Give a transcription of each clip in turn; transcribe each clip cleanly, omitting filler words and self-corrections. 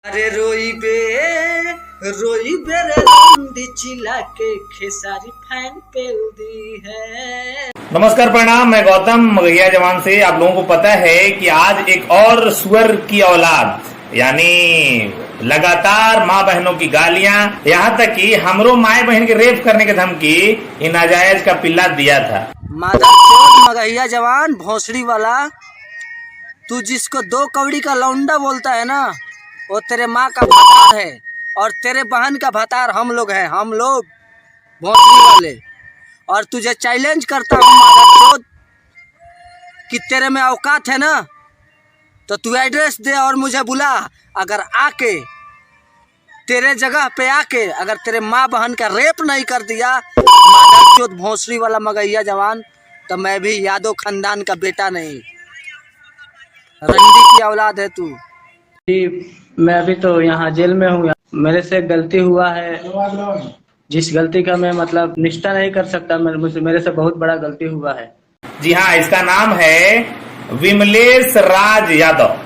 अरे रोई बे रे लंडी चिल्ला के खेसारी फैन पे उदी है। नमस्कार, प्रणाम। मैं गौतम मगहिया जवान से। आप लोगों को पता है कि आज एक और सुअर की औलाद यानी लगातार माँ बहनों की गालियां, यहाँ तक कि हमरो माए बहन के रेप करने की धमकी इन नाजायज का पिल्ला दिया था। मादरचोद मगहिया जवान भोसड़ी वाला, तू जिसको दो कौड़ी का लौंडा बोलता है ना, वो तेरे माँ का भतार है और तेरे बहन का भतार हम लोग हैं, हम लोग भोसड़ी वाले। और तुझे चैलेंज करता हूँ मादरचोद कि तेरे में औकात है ना तो तू एड्रेस दे और मुझे बुला। अगर आके तेरे जगह पे आके अगर तेरे माँ बहन का रेप नहीं कर दिया मादरचोद भोसड़ी वाला मगहिया जवान, तो मैं भी यादव खानदान का बेटा नहीं, रंडी की औलाद है तू। मैं अभी तो यहाँ जेल में हूँ। मेरे से गलती हुआ है, जिस गलती का मैं मतलब निष्ठा नहीं कर सकता, मेरे से बहुत बड़ा गलती हुआ है। जी हाँ, इसका नाम है विमलेश राज यादव।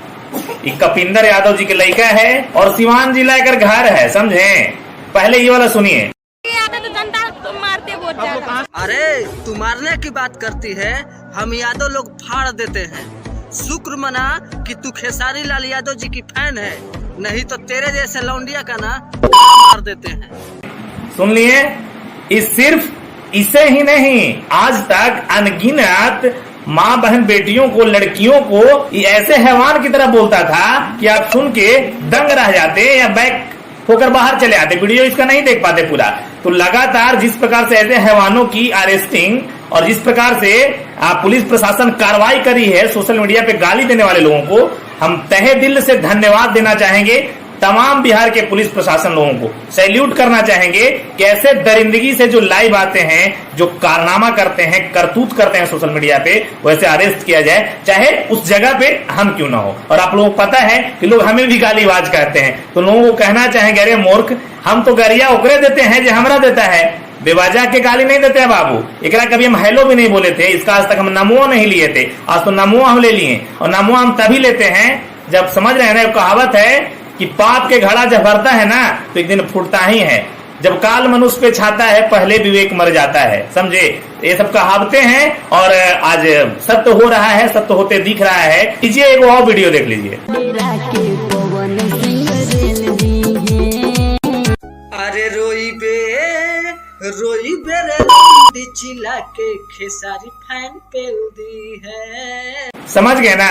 ये कपिंदर यादव जी के लड़का है और सिवान जिला का घर है, समझे। पहले ये वाला सुनिए। अरे तू मारने की बात करती है, हम यादव लोग फाड़ देते हैं। शुक्र मना कि तू खेसारी लाल यादव जी की फैन है, नहीं तो तेरे जैसे लौंडिया का ना मार देते हैं। सुन लिए, इस सिर्फ इसे ही नहीं, आज तक अनगिनत माँ बहन बेटियों को, लड़कियों को ये ऐसे हैवान की तरह बोलता था कि आप सुन के दंग रह जाते या बैक होकर बाहर चले आते। वीडियो इसका नहीं देख पाते पूरा। तो लगातार जिस प्रकार से ऐसे हैवानों की अरेस्टिंग और जिस प्रकार से पुलिस प्रशासन कार्रवाई करी है सोशल मीडिया पे गाली देने वाले लोगों को, हम तहे दिल से धन्यवाद देना चाहेंगे। तमाम बिहार के पुलिस प्रशासन लोगों को सैल्यूट करना चाहेंगे कि ऐसे दरिंदगी से जो लाइव आते हैं, जो कारनामा करते हैं, करतूत करते हैं सोशल मीडिया पे, वैसे अरेस्ट किया जाए, चाहे उस जगह पे हम क्यों ना हो। और आप लोगों को पता है कि लोग हमें भी गालीबाज कहते हैं, तो लोगों को कहना चाहेंगे, अरे मूर्ख, हम तो गरिया ओकरे देते हैं जो हमरा देता है, बेवजह के गाली नहीं देते हैं बाबू। एकरा कभी हम हेलो भी नहीं बोले थे, इसका आज तक हम नमो नहीं लिए थे, आज तो नमो हम ले लिए। और नमो हम तभी लेते हैं जब समझ रहे हैं ना, कहावत है कि पाप के घड़ा जब भरता है ना तो एक दिन फूटता ही है। जब काल मनुष्य पे छाता है पहले विवेक मर जाता है, समझे। ये सब कहावतें हैं और आज सत्य हो रहा है, सत्य होते दिख रहा है। लीजिए एक और वीडियो देख लीजिए। अरे रोई बे रे लंडी चिल्ला के खेसारी फैन पे उदी है। समझ गए ना,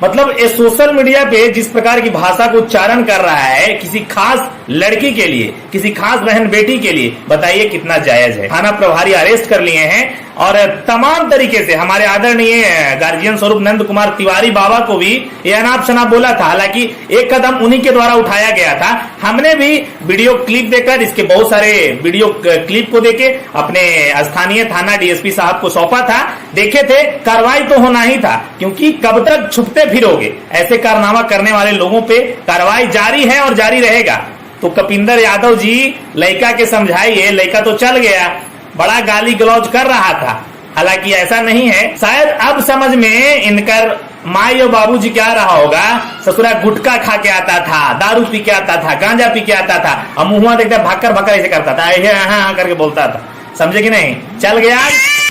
मतलब ये सोशल मीडिया पे जिस प्रकार की भाषा को उच्चारण कर रहा है किसी खास लड़की के लिए, किसी खास बहन बेटी के लिए, बताइए कितना जायज है। थाना प्रभारी अरेस्ट कर लिए हैं और तमाम तरीके से हमारे आदरणीय गार्जियन स्वरूप नंद कुमार तिवारी बाबा को भी ये अनाप शनाप बोला था। हालांकि एक कदम उन्हीं के द्वारा उठाया गया था। हमने भी वीडियो क्लिप देकर, इसके बहुत सारे वीडियो क्लिप को देके अपने स्थानीय थाना डीएसपी साहब को सौंपा था। देखे थे, कार्रवाई तो होना ही था, क्योंकि कब तक छुपते फिरोगे। ऐसे कारनामा करने वाले लोगों पे कार्रवाई जारी है और जारी रहेगा। तो कपिंदर यादव जी लड़का के समझाइए, लड़का तो चल गया, बड़ा गाली गलौज कर रहा था। हालांकि ऐसा नहीं है, शायद अब समझ में इनकर माई और बाबूजी क्या रहा होगा। ससुरा गुटखा खा के आता था, दारू पी के आता था, गांजा पी के आता था और मुंह देखते भाकर भाकर ऐसे करता था, ऐसे हाँ करके बोलता था, समझे कि नहीं, चल गया।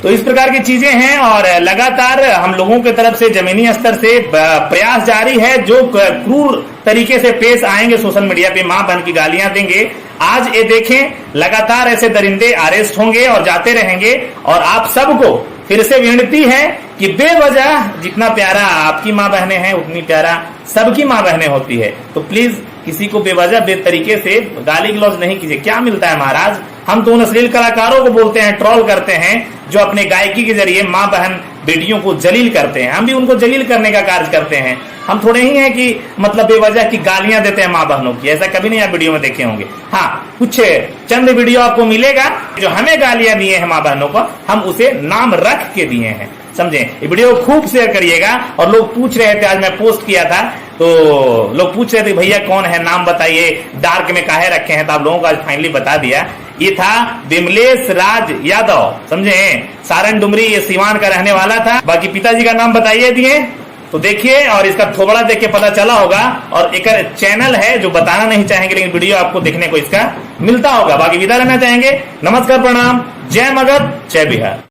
तो इस प्रकार की चीजें हैं और लगातार हम लोगों की तरफ से जमीनी स्तर से प्रयास जारी है। जो क्रूर तरीके से पेश आएंगे सोशल मीडिया पे, मां बहन की गालियां देंगे, आज ये देखें लगातार ऐसे दरिंदे अरेस्ट होंगे और जाते रहेंगे। और आप सबको फिर से विनती है कि बेवजह जितना प्यारा आपकी माँ बहनें हैं उतनी प्यारा सबकी माँ बहनें होती है। तो प्लीज किसी को बेवजह बेतरीके से गाली गलौज नहीं कीजिए। क्या मिलता है महाराज, हम तो उन अश्लील कलाकारों को बोलते हैं, ट्रोल करते हैं, जो अपने गायकी के जरिए माँ बहन बेटियों को जलील करते हैं। हम भी उनको जलील करने का कार्य करते हैं। हम थोड़े ही हैं कि मतलब बेवजह की गालियां देते हैं माँ बहनों की, ऐसा कभी नहीं आप वीडियो में देखे होंगे। हाँ, कुछ चंद वीडियो आपको मिलेगा जो हमें गालियां दिए हैं माँ बहनों को, हम उसे नाम रख के दिए हैं, समझे। ये वीडियो खूब शेयर करिएगा। और लोग पूछ रहे थे, आज मैं पोस्ट किया था तो लोग पूछ रहे थे भैया कौन है, नाम बताइए, डार्क में काहे रखे हैं, तो आप लोगों को आज फाइनली बता दिया। ये था विमलेश राज यादव, समझे, सारण डुमरी, ये सिवान का रहने वाला था। बाकी पिताजी का नाम बताइए दिए, तो देखिए, और इसका थोबड़ा देख के पता चला होगा, और एक चैनल है जो बताना नहीं चाहेंगे, लेकिन वीडियो आपको देखने को इसका मिलता होगा। बाकी विदा लेना चाहेंगे। नमस्कार, प्रणाम, जय मगध, जय बिहार।